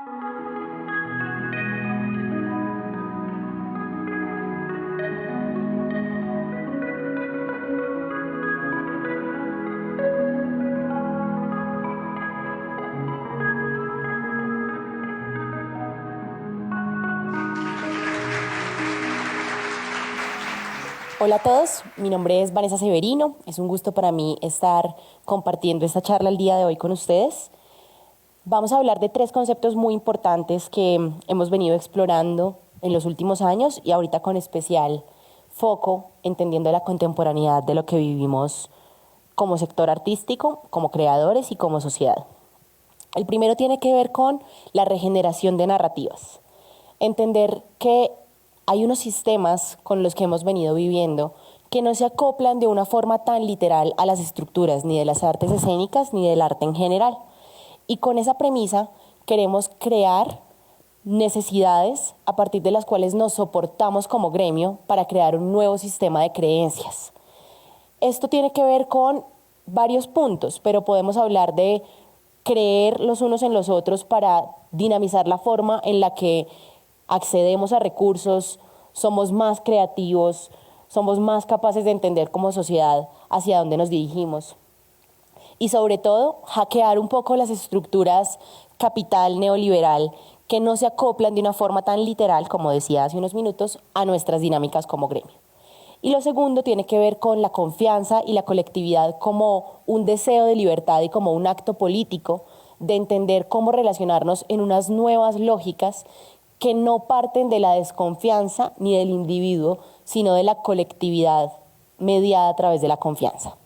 Hola a todos, mi nombre es Vanessa Severino. Es un gusto para mí estar compartiendo esta charla el día de hoy con ustedes. Vamos a hablar de tres conceptos muy importantes que hemos venido explorando en los últimos años y ahorita con especial foco entendiendo la contemporaneidad de lo que vivimos como sector artístico, como creadores y como sociedad. El primero tiene que ver con la regeneración de narrativas. Entender que hay unos sistemas con los que hemos venido viviendo que no se acoplan de una forma tan literal a las estructuras ni de las artes escénicas ni del arte en general. Y con esa premisa queremos crear necesidades a partir de las cuales nos soportamos como gremio para crear un nuevo sistema de creencias. Esto tiene que ver con varios puntos, pero podemos hablar de creer los unos en los otros para dinamizar la forma en la que accedemos a recursos, somos más creativos, somos más capaces de entender como sociedad hacia dónde nos dirigimos. Y sobre todo, hackear un poco las estructuras capital neoliberal que no se acoplan de una forma tan literal, como decía hace unos minutos, a nuestras dinámicas como gremio. Y lo segundo tiene que ver con la confianza y la colectividad como un deseo de libertad y como un acto político de entender cómo relacionarnos en unas nuevas lógicas que no parten de la desconfianza ni del individuo, sino de la colectividad mediada a través de la confianza.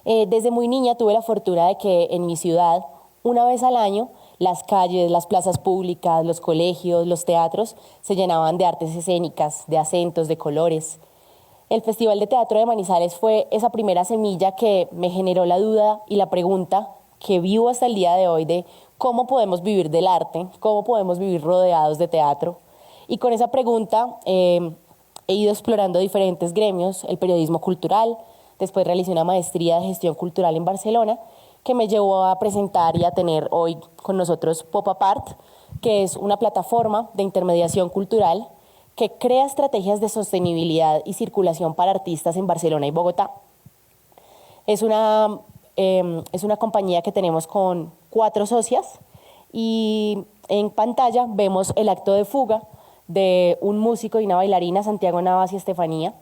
Desde muy niña tuve la fortuna de que en mi ciudad, una vez al año, las calles, las plazas públicas, los colegios, los teatros se llenaban de artes escénicas, de acentos, de colores. El Festival de Teatro de Manizales fue esa primera semilla que me generó la duda y la pregunta que vivo hasta el día de hoy de cómo podemos vivir del arte, cómo podemos vivir rodeados de teatro. Y con esa pregunta he ido explorando diferentes gremios, el periodismo cultural, después realicé una maestría de gestión cultural en Barcelona, que me llevó a presentar y a tener hoy con nosotros Pop Apart, que es una plataforma de intermediación cultural que crea estrategias de sostenibilidad y circulación para artistas en Barcelona y Bogotá. Es una compañía que tenemos con 4 socias y en pantalla vemos el acto de fuga de un músico y una bailarina, Santiago Navas y Estefanía.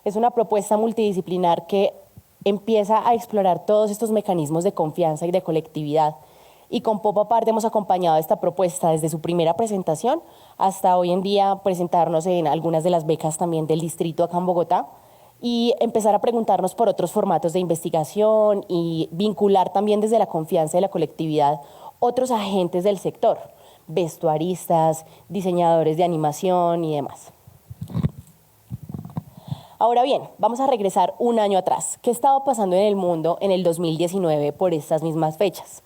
Es una propuesta multidisciplinar que empieza a explorar todos estos mecanismos de confianza y de colectividad. Y con Pop Apart hemos acompañado esta propuesta desde su primera presentación hasta hoy en día presentarnos en algunas de las becas también del distrito acá en Bogotá y empezar a preguntarnos por otros formatos de investigación y vincular también desde la confianza y la colectividad otros agentes del sector, vestuaristas, diseñadores de animación y demás. Ahora bien, vamos a regresar un año atrás. ¿Qué estaba pasando en el mundo en el 2019 por estas mismas fechas?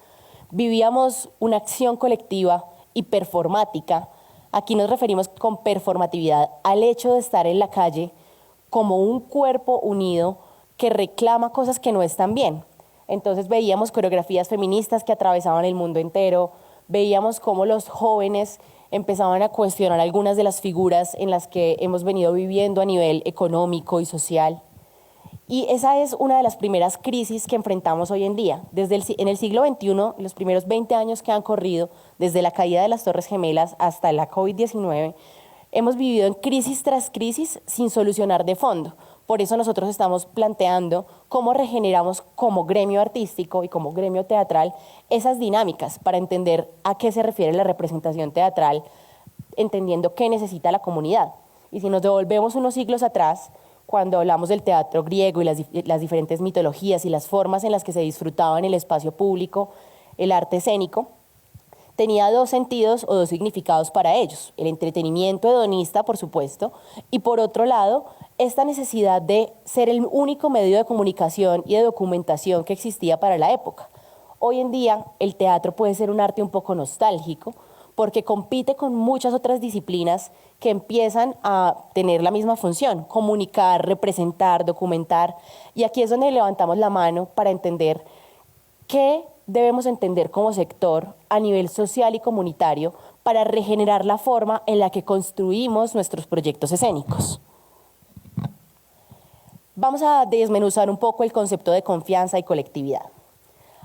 Vivíamos una acción colectiva y performática. Aquí nos referimos con performatividad al hecho de estar en la calle como un cuerpo unido que reclama cosas que no están bien. Entonces veíamos coreografías feministas que atravesaban el mundo entero, veíamos cómo los jóvenes empezaban a cuestionar algunas de las figuras en las que hemos venido viviendo a nivel económico y social. Y esa es una de las primeras crisis que enfrentamos hoy en día. En el siglo XXI, los primeros 20 años que han corrido, desde la caída de las Torres Gemelas hasta la COVID-19, hemos vivido en crisis tras crisis sin solucionar de fondo. Por eso nosotros estamos planteando cómo regeneramos como gremio artístico y como gremio teatral esas dinámicas para entender a qué se refiere la representación teatral, entendiendo qué necesita la comunidad. Y si nos devolvemos unos siglos atrás, cuando hablamos del teatro griego y las diferentes mitologías y las formas en las que se disfrutaba en el espacio público el arte escénico, tenía 2 sentidos o 2 significados para ellos: el entretenimiento hedonista, por supuesto, y por otro lado, esta necesidad de ser el único medio de comunicación y de documentación que existía para la época. Hoy en día, el teatro puede ser un arte un poco nostálgico, porque compite con muchas otras disciplinas que empiezan a tener la misma función: comunicar, representar, documentar. Y aquí es donde levantamos la mano para entender qué debemos entender como sector a nivel social y comunitario para regenerar la forma en la que construimos nuestros proyectos escénicos. Vamos a desmenuzar un poco el concepto de confianza y colectividad.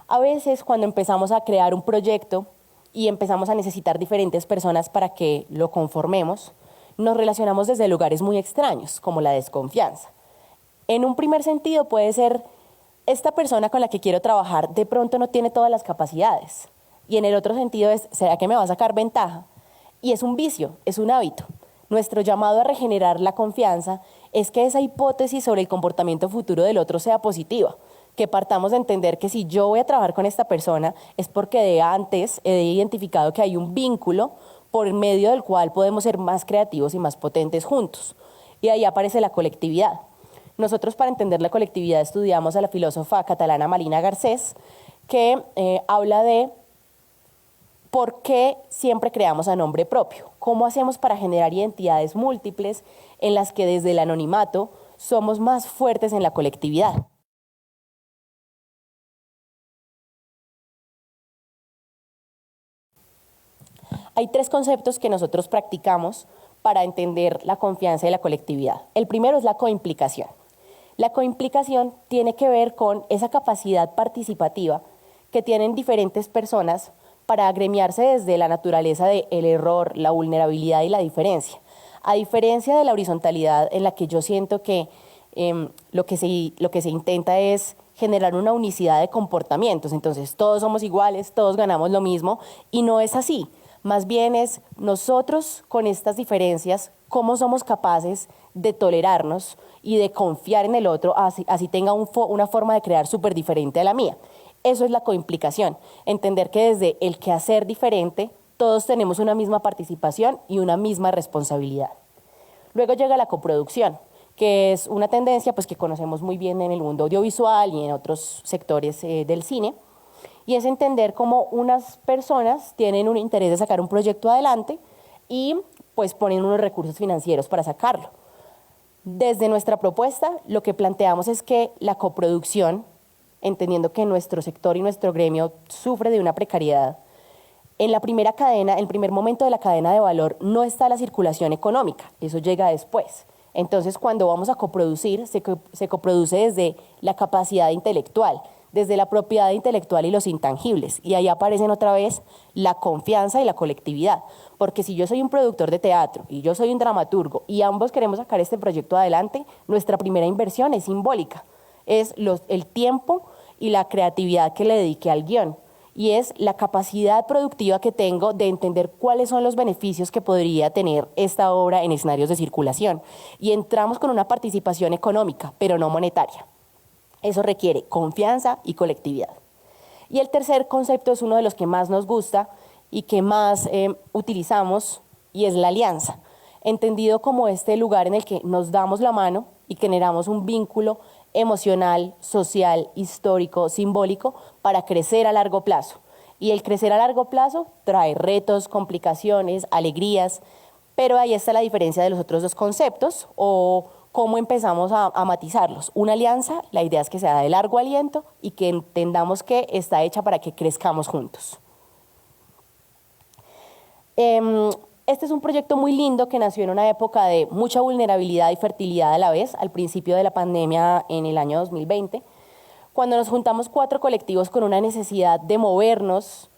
A veces, cuando empezamos a crear un proyecto y empezamos a necesitar diferentes personas para que lo conformemos, nos relacionamos desde lugares muy extraños, como la desconfianza. En un primer sentido puede ser, esta persona con la que quiero trabajar de pronto no tiene todas las capacidades. Y en el otro sentido es, ¿será que me va a sacar ventaja? Y es un vicio, es un hábito. Nuestro llamado a regenerar la confianza es que esa hipótesis sobre el comportamiento futuro del otro sea positiva, que partamos de entender que si yo voy a trabajar con esta persona es porque de antes he identificado que hay un vínculo por medio del cual podemos ser más creativos y más potentes juntos. Y ahí aparece la colectividad. Nosotros, para entender la colectividad, estudiamos a la filósofa catalana Marina Garcés, que habla de por qué siempre creamos a nombre propio, cómo hacemos para generar identidades múltiples en las que desde el anonimato somos más fuertes en la colectividad. Hay tres conceptos que nosotros practicamos para entender la confianza y la colectividad. El primero es la coimplicación. La coimplicación tiene que ver con esa capacidad participativa que tienen diferentes personas para agremiarse desde la naturaleza del error, la vulnerabilidad y la diferencia. A diferencia de la horizontalidad en la que yo siento que lo que se intenta es generar una unicidad de comportamientos, entonces todos somos iguales, todos ganamos lo mismo, y no es así. Más bien es nosotros con estas diferencias, cómo somos capaces de tolerarnos y de confiar en el otro, así tenga una forma de crear súper diferente a la mía. Eso es la coimplicación, entender que desde el quehacer diferente, todos tenemos una misma participación y una misma responsabilidad. Luego llega la coproducción, que es una tendencia pues, que conocemos muy bien en el mundo audiovisual y en otros sectores del cine, y es entender cómo unas personas tienen un interés de sacar un proyecto adelante y pues ponen unos recursos financieros para sacarlo. Desde nuestra propuesta, lo que planteamos es que la coproducción, entendiendo que nuestro sector y nuestro gremio sufre de una precariedad, en la primera cadena, en el primer momento de la cadena de valor, no está la circulación económica, eso llega después. Entonces, cuando vamos a coproducir, se coproduce desde la capacidad intelectual, desde la propiedad intelectual y los intangibles. Y ahí aparecen otra vez la confianza y la colectividad. Porque si yo soy un productor de teatro y yo soy un dramaturgo y ambos queremos sacar este proyecto adelante, nuestra primera inversión es simbólica. Es el tiempo y la creatividad que le dediqué al guión. Y es la capacidad productiva que tengo de entender cuáles son los beneficios que podría tener esta obra en escenarios de circulación. Y entramos con una participación económica, pero no monetaria. Eso requiere confianza y colectividad. Y el tercer concepto es uno de los que más nos gusta y que más utilizamos, y es la alianza, entendido como este lugar en el que nos damos la mano y generamos un vínculo emocional, social, histórico, simbólico para crecer a largo plazo. Y el crecer a largo plazo trae retos, complicaciones, alegrías, pero ahí está la diferencia de los otros dos conceptos o cómo empezamos a matizarlos. Una alianza, la idea es que sea de largo aliento y que entendamos que está hecha para que crezcamos juntos. Este es un proyecto muy lindo que nació en una época de mucha vulnerabilidad y fertilidad a la vez, al principio de la pandemia en el año 2020, cuando nos juntamos 4 colectivos con una necesidad de movernos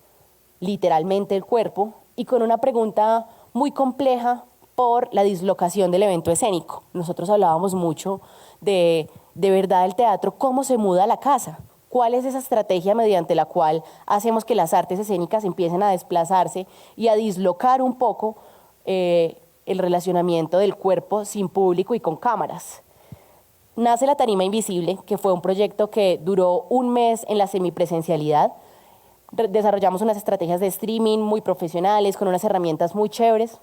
literalmente el cuerpo y con una pregunta muy compleja por la dislocación del evento escénico. Nosotros hablábamos mucho de verdad el teatro, cómo se muda a la casa, cuál es esa estrategia mediante la cual hacemos que las artes escénicas empiecen a desplazarse y a dislocar un poco el relacionamiento del cuerpo sin público y con cámaras. Nace La Tarima Invisible, que fue un proyecto que duró un mes en la semipresencialidad. Desarrollamos unas estrategias de streaming muy profesionales, con unas herramientas muy chéveres.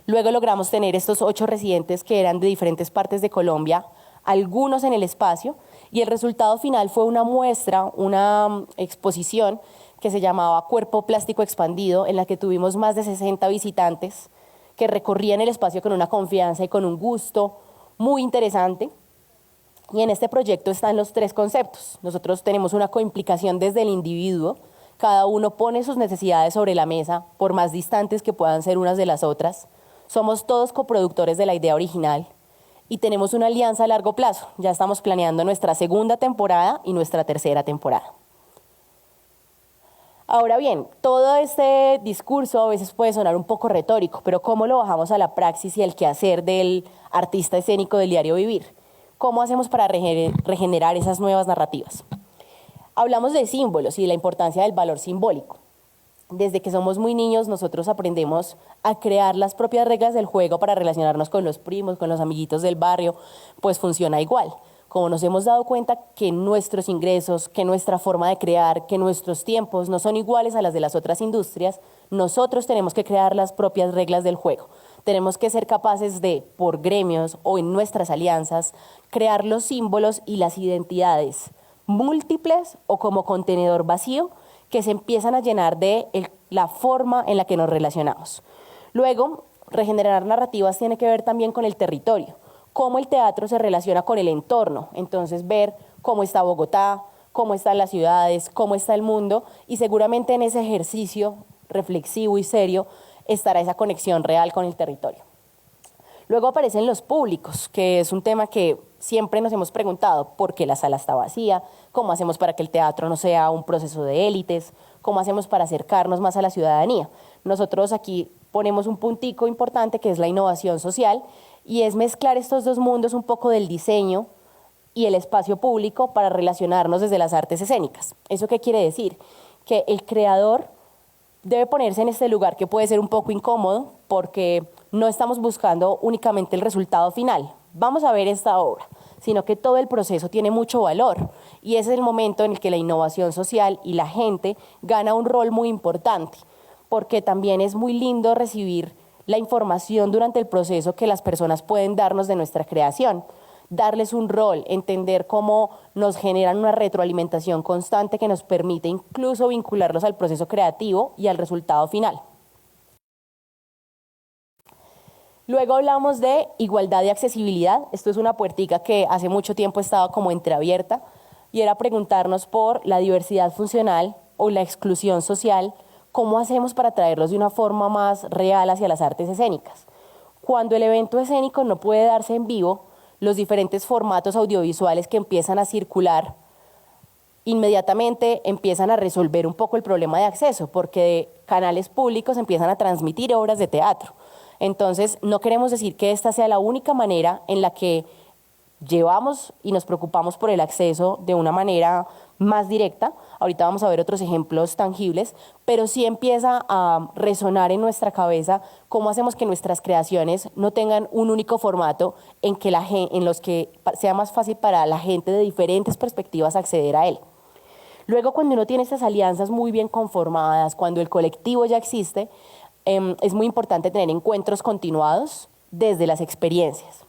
Luego logramos tener estos 8 residentes que eran de diferentes partes de Colombia, algunos en el espacio, y el resultado final fue una muestra, una exposición que se llamaba Cuerpo Plástico Expandido, en la que tuvimos más de 60 visitantes que recorrían el espacio con una confianza y con un gusto muy interesante. Y en este proyecto están los tres conceptos. Nosotros tenemos una coimplicación desde el individuo. Cada uno pone sus necesidades sobre la mesa, por más distantes que puedan ser unas de las otras. Somos todos coproductores de la idea original y tenemos una alianza a largo plazo. Ya estamos planeando nuestra segunda temporada y nuestra tercera temporada. Ahora bien, todo este discurso a veces puede sonar un poco retórico, pero ¿cómo lo bajamos a la praxis y al quehacer del artista escénico del diario vivir? ¿Cómo hacemos para regenerar esas nuevas narrativas? Hablamos de símbolos y de la importancia del valor simbólico. Desde que somos muy niños, nosotros aprendemos a crear las propias reglas del juego para relacionarnos con los primos, con los amiguitos del barrio, pues funciona igual. Como nos hemos dado cuenta que nuestros ingresos, que nuestra forma de crear, que nuestros tiempos no son iguales a las de las otras industrias, nosotros tenemos que crear las propias reglas del juego. Tenemos que ser capaces de, por gremios o en nuestras alianzas, crear los símbolos y las identidades múltiples o como contenedor vacío que se empiezan a llenar de la forma en la que nos relacionamos. Luego, regenerar narrativas tiene que ver también con el territorio, cómo el teatro se relaciona con el entorno. Entonces, ver cómo está Bogotá, cómo están las ciudades, cómo está el mundo, y seguramente en ese ejercicio reflexivo y serio estará esa conexión real con el territorio. Luego aparecen los públicos, que es un tema que siempre nos hemos preguntado: ¿por qué la sala está vacía? ¿Cómo hacemos para que el teatro no sea un proceso de élites? ¿Cómo hacemos para acercarnos más a la ciudadanía? Nosotros aquí ponemos un puntico importante que es la innovación social, y es mezclar estos dos mundos, un poco del diseño y el espacio público, para relacionarnos desde las artes escénicas. ¿Eso qué quiere decir? Que el creador debe ponerse en este lugar que puede ser un poco incómodo, porque no estamos buscando únicamente el resultado final. Vamos a ver esta obra, sino que todo el proceso tiene mucho valor, y ese es el momento en el que la innovación social y la gente gana un rol muy importante, porque también es muy lindo recibir la información durante el proceso que las personas pueden darnos de nuestra creación, darles un rol, entender cómo nos generan una retroalimentación constante que nos permite incluso vincularlos al proceso creativo y al resultado final. Luego hablamos de igualdad y accesibilidad. Esto es una puertica que hace mucho tiempo estaba como entreabierta, y era preguntarnos por la diversidad funcional o la exclusión social. ¿Cómo hacemos para traerlos de una forma más real hacia las artes escénicas? Cuando el evento escénico no puede darse en vivo, los diferentes formatos audiovisuales que empiezan a circular inmediatamente empiezan a resolver un poco el problema de acceso, porque canales públicos empiezan a transmitir obras de teatro. Entonces, no queremos decir que esta sea la única manera en la que llevamos y nos preocupamos por el acceso de una manera más directa. Ahorita vamos a ver otros ejemplos tangibles, pero sí empieza a resonar en nuestra cabeza cómo hacemos que nuestras creaciones no tengan un único formato en los que sea más fácil para la gente de diferentes perspectivas acceder a él. Luego, cuando uno tiene estas alianzas muy bien conformadas, cuando el colectivo ya existe, es muy importante tener encuentros continuados desde las experiencias.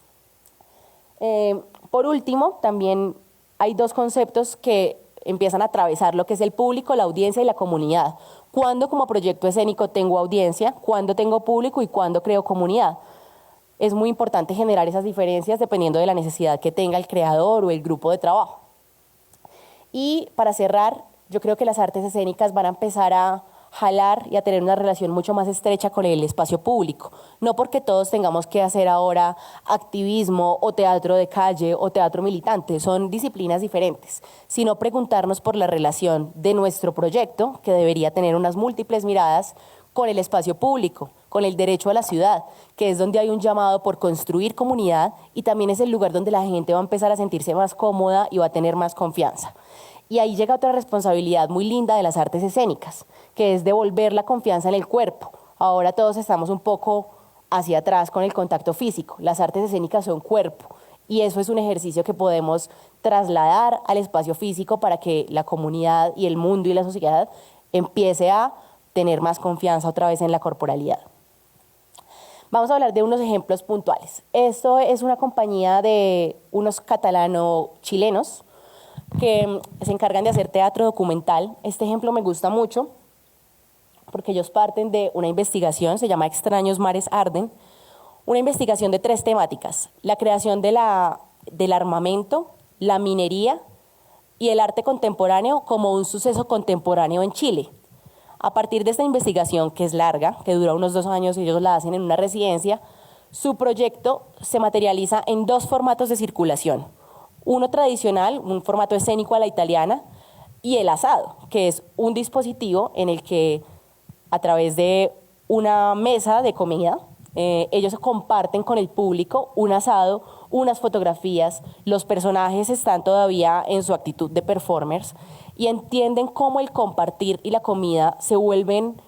Por último, también hay dos conceptos que empiezan a atravesar lo que es el público, la audiencia y la comunidad. ¿Cuándo como proyecto escénico tengo audiencia? ¿Cuándo tengo público? ¿Y cuándo creo comunidad? Es muy importante generar esas diferencias dependiendo de la necesidad que tenga el creador o el grupo de trabajo. Y para cerrar, yo creo que las artes escénicas van a empezar a jalar y a tener una relación mucho más estrecha con el espacio público. No porque todos tengamos que hacer ahora activismo o teatro de calle o teatro militante, son disciplinas diferentes, sino preguntarnos por la relación de nuestro proyecto, que debería tener unas múltiples miradas, con el espacio público, con el derecho a la ciudad, que es donde hay un llamado por construir comunidad, y también es el lugar donde la gente va a empezar a sentirse más cómoda y va a tener más confianza. Y ahí llega otra responsabilidad muy linda de las artes escénicas, que es devolver la confianza en el cuerpo. Ahora todos estamos un poco hacia atrás con el contacto físico. Las artes escénicas son cuerpo, y eso es un ejercicio que podemos trasladar al espacio físico para que la comunidad y el mundo y la sociedad empiece a tener más confianza otra vez en la corporalidad. Vamos a hablar de unos ejemplos puntuales. Esto es una compañía de unos catalano-chilenos que se encargan de hacer teatro documental. Este ejemplo me gusta mucho porque ellos parten de una investigación, se llama Extraños Mares Arden, una investigación de 3 temáticas: la creación del armamento, la minería y el arte contemporáneo como un suceso contemporáneo en Chile. A partir de esta investigación, que es larga, que dura unos 2 años y ellos la hacen en una residencia, su proyecto se materializa en 2 formatos de circulación. Uno tradicional, un formato escénico a la italiana, y el asado, que es un dispositivo en el que a través de una mesa de comida, ellos comparten con el público un asado, unas fotografías, los personajes están todavía en su actitud de performers y entienden cómo el compartir y la comida se vuelven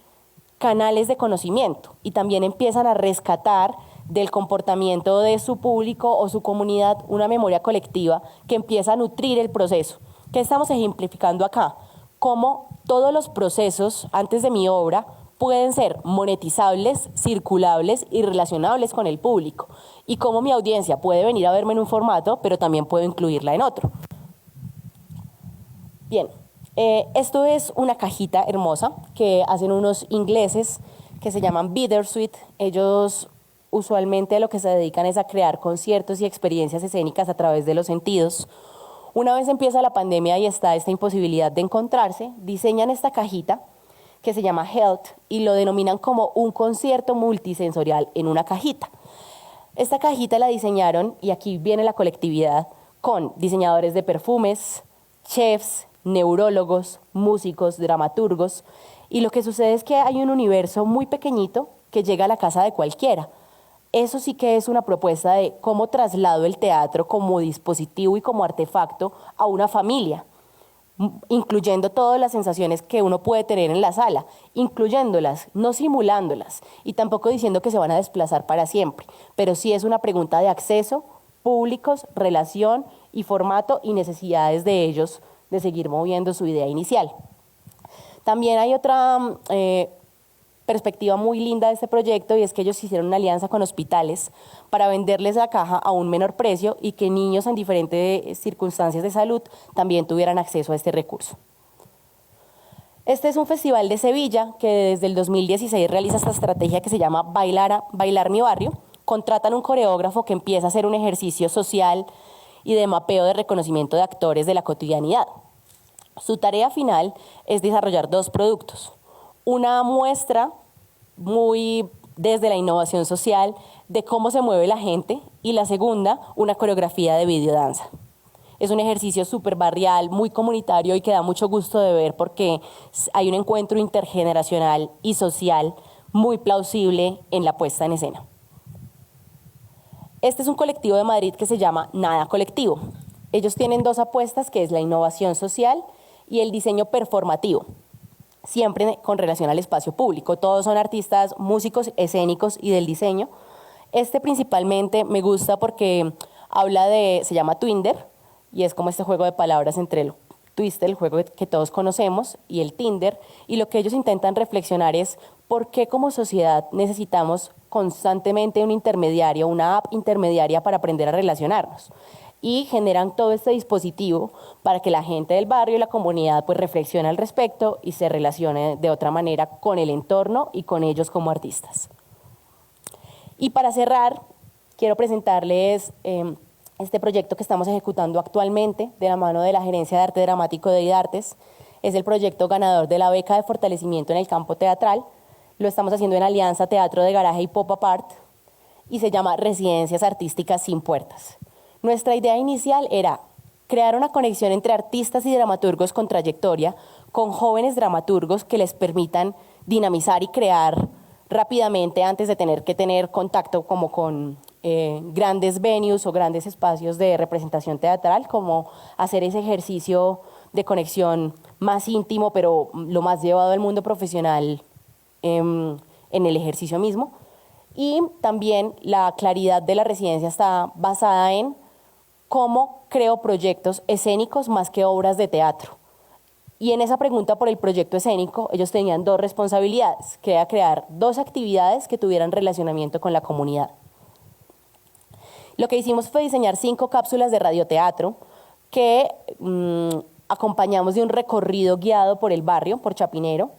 canales de conocimiento y también empiezan a rescatar del comportamiento de su público o su comunidad una memoria colectiva que empieza a nutrir el proceso. ¿Qué estamos ejemplificando acá? Cómo todos los procesos antes de mi obra pueden ser monetizables, circulables y relacionables con el público. Y cómo mi audiencia puede venir a verme en un formato, pero también puedo incluirla en otro. Bien, esto es una cajita hermosa que hacen unos ingleses que se llaman Bittersweet. Ellos usualmente a lo que se dedican es a crear conciertos y experiencias escénicas a través de los sentidos. Una vez empieza la pandemia y está esta imposibilidad de encontrarse, diseñan esta cajita que se llama Health y lo denominan como un concierto multisensorial en una cajita. Esta cajita la diseñaron, y aquí viene la colectividad, con diseñadores de perfumes, chefs, neurólogos, músicos, dramaturgos, y lo que sucede es que hay un universo muy pequeñito que llega a la casa de cualquiera. Eso sí que es una propuesta de cómo traslado el teatro como dispositivo y como artefacto a una familia, incluyendo todas las sensaciones que uno puede tener en la sala, incluyéndolas, no simulándolas, y tampoco diciendo que se van a desplazar para siempre, pero sí es una pregunta de acceso, públicos, relación y formato y necesidades de ellos de seguir moviendo su idea inicial. También hay otra perspectiva muy linda de este proyecto y es que ellos hicieron una alianza con hospitales para venderles la caja a un menor precio y que niños en diferentes circunstancias de salud también tuvieran acceso a este recurso. Este es un festival de Sevilla que desde el 2016 realiza esta estrategia que se llama Bailar mi barrio. Contratan un coreógrafo que empieza a hacer un ejercicio social y de mapeo de reconocimiento de actores de la cotidianidad. Su tarea final es desarrollar 2 productos. Una muestra muy desde la innovación social de cómo se mueve la gente y la segunda, una coreografía de videodanza. Es un ejercicio súper barrial, muy comunitario y que da mucho gusto de ver porque hay un encuentro intergeneracional y social muy plausible en la puesta en escena. Este es un colectivo de Madrid que se llama Nada Colectivo. Ellos tienen 2 apuestas, que es la innovación social y el diseño performativo, siempre con relación al espacio público. Todos son artistas, músicos, escénicos y del diseño. Este principalmente me gusta porque se llama Twinder, y es como este juego de palabras entre el Twister, el juego que todos conocemos, y el Tinder, y lo que ellos intentan reflexionar es por qué como sociedad necesitamos constantemente un intermediario, una app intermediaria para aprender a relacionarnos. Y generan todo este dispositivo para que la gente del barrio y la comunidad pues reflexione al respecto y se relacione de otra manera con el entorno y con ellos como artistas. Y para cerrar, quiero presentarles este proyecto que estamos ejecutando actualmente de la mano de la Gerencia de Arte Dramático de IDARTES. Es el proyecto ganador de la beca de fortalecimiento en el campo teatral. Lo estamos haciendo en alianza Teatro de Garaje y Pop-Up Art y se llama Residencias Artísticas sin Puertas. Nuestra idea inicial era crear una conexión entre artistas y dramaturgos con trayectoria, con jóvenes dramaturgos que les permitan dinamizar y crear rápidamente antes de tener que tener contacto como con grandes venues o grandes espacios de representación teatral, como hacer ese ejercicio de conexión más íntimo, pero lo más llevado al mundo profesional en el ejercicio mismo. Y también la claridad de la residencia está basada en cómo creo proyectos escénicos más que obras de teatro. Y en esa pregunta por el proyecto escénico, ellos tenían 2 responsabilidades, que era crear 2 actividades que tuvieran relacionamiento con la comunidad. Lo que hicimos fue diseñar 5 cápsulas de radioteatro que acompañamos de un recorrido guiado por el barrio, por Chapinero.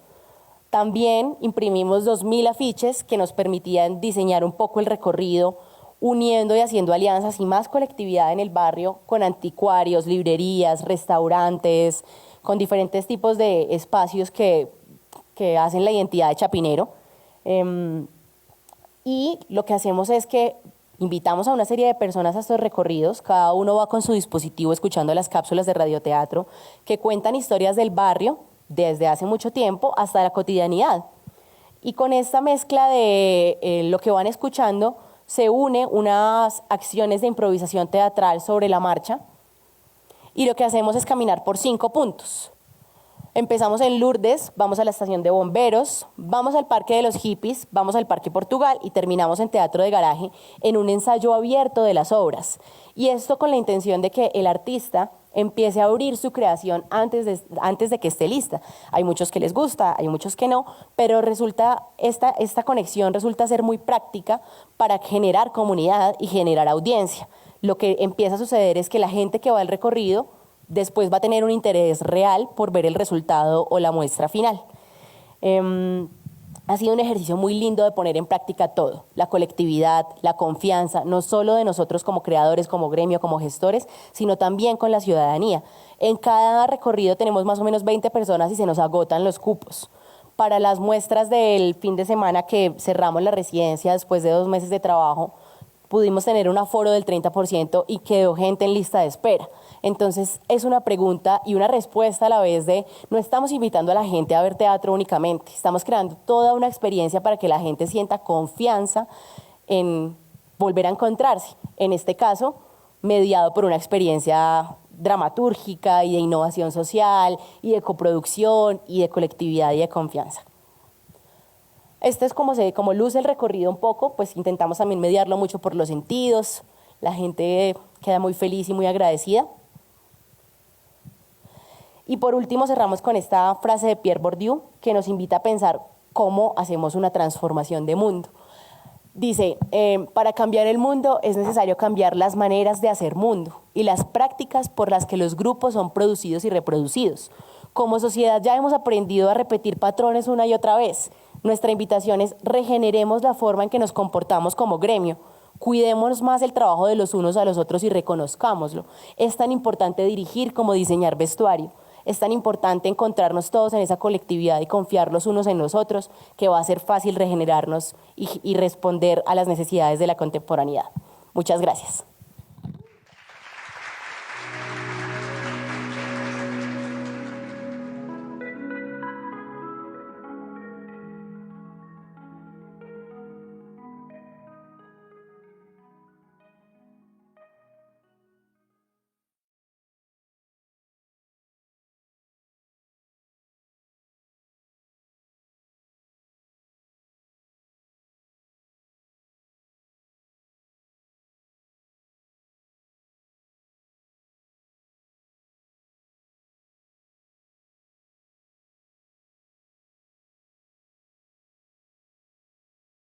También imprimimos 2000 afiches que nos permitían diseñar un poco el recorrido, uniendo y haciendo alianzas y más colectividad en el barrio con anticuarios, librerías, restaurantes, con diferentes tipos de espacios que hacen la identidad de Chapinero. Y lo que hacemos es que invitamos a una serie de personas a estos recorridos, cada uno va con su dispositivo escuchando las cápsulas de radioteatro que cuentan historias del barrio desde hace mucho tiempo hasta la cotidianidad. Y con esta mezcla de lo que van escuchando se une unas acciones de improvisación teatral sobre la marcha y lo que hacemos es caminar por 5 puntos. Empezamos en Lourdes, vamos a la estación de bomberos, vamos al Parque de los Hippies, vamos al Parque Portugal y terminamos en Teatro de Garaje en un ensayo abierto de las obras. Y esto con la intención de que el artista empiece a abrir su creación antes de que esté lista. Hay muchos que les gusta, hay muchos que no, pero esta conexión resulta ser muy práctica para generar comunidad y generar audiencia. Lo que empieza a suceder es que la gente que va al recorrido después va a tener un interés real por ver el resultado o la muestra final. Ha sido un ejercicio muy lindo de poner en práctica todo, la colectividad, la confianza, no solo de nosotros como creadores, como gremio, como gestores, sino también con la ciudadanía. En cada recorrido tenemos más o menos 20 personas y se nos agotan los cupos. Para las muestras del fin de semana que cerramos la residencia después de 2 meses de trabajo, pudimos tener un aforo del 30% y quedó gente en lista de espera. Entonces es una pregunta y una respuesta a la vez de no estamos invitando a la gente a ver teatro únicamente, estamos creando toda una experiencia para que la gente sienta confianza en volver a encontrarse, en este caso mediado por una experiencia dramatúrgica y de innovación social y de coproducción y de colectividad y de confianza. Este es como luce el recorrido un poco, pues intentamos también mediarlo mucho por los sentidos, la gente queda muy feliz y muy agradecida. Y por último cerramos con esta frase de Pierre Bourdieu que nos invita a pensar cómo hacemos una transformación de mundo. Dice, para cambiar el mundo es necesario cambiar las maneras de hacer mundo y las prácticas por las que los grupos son producidos y reproducidos. Como sociedad ya hemos aprendido a repetir patrones una y otra vez. Nuestra invitación es regeneremos la forma en que nos comportamos como gremio. Cuidemos más el trabajo de los unos a los otros y reconozcámoslo. Es tan importante dirigir como diseñar vestuario. Es tan importante encontrarnos todos en esa colectividad y confiar los unos en los otros que va a ser fácil regenerarnos y responder a las necesidades de la contemporaneidad. Muchas gracias.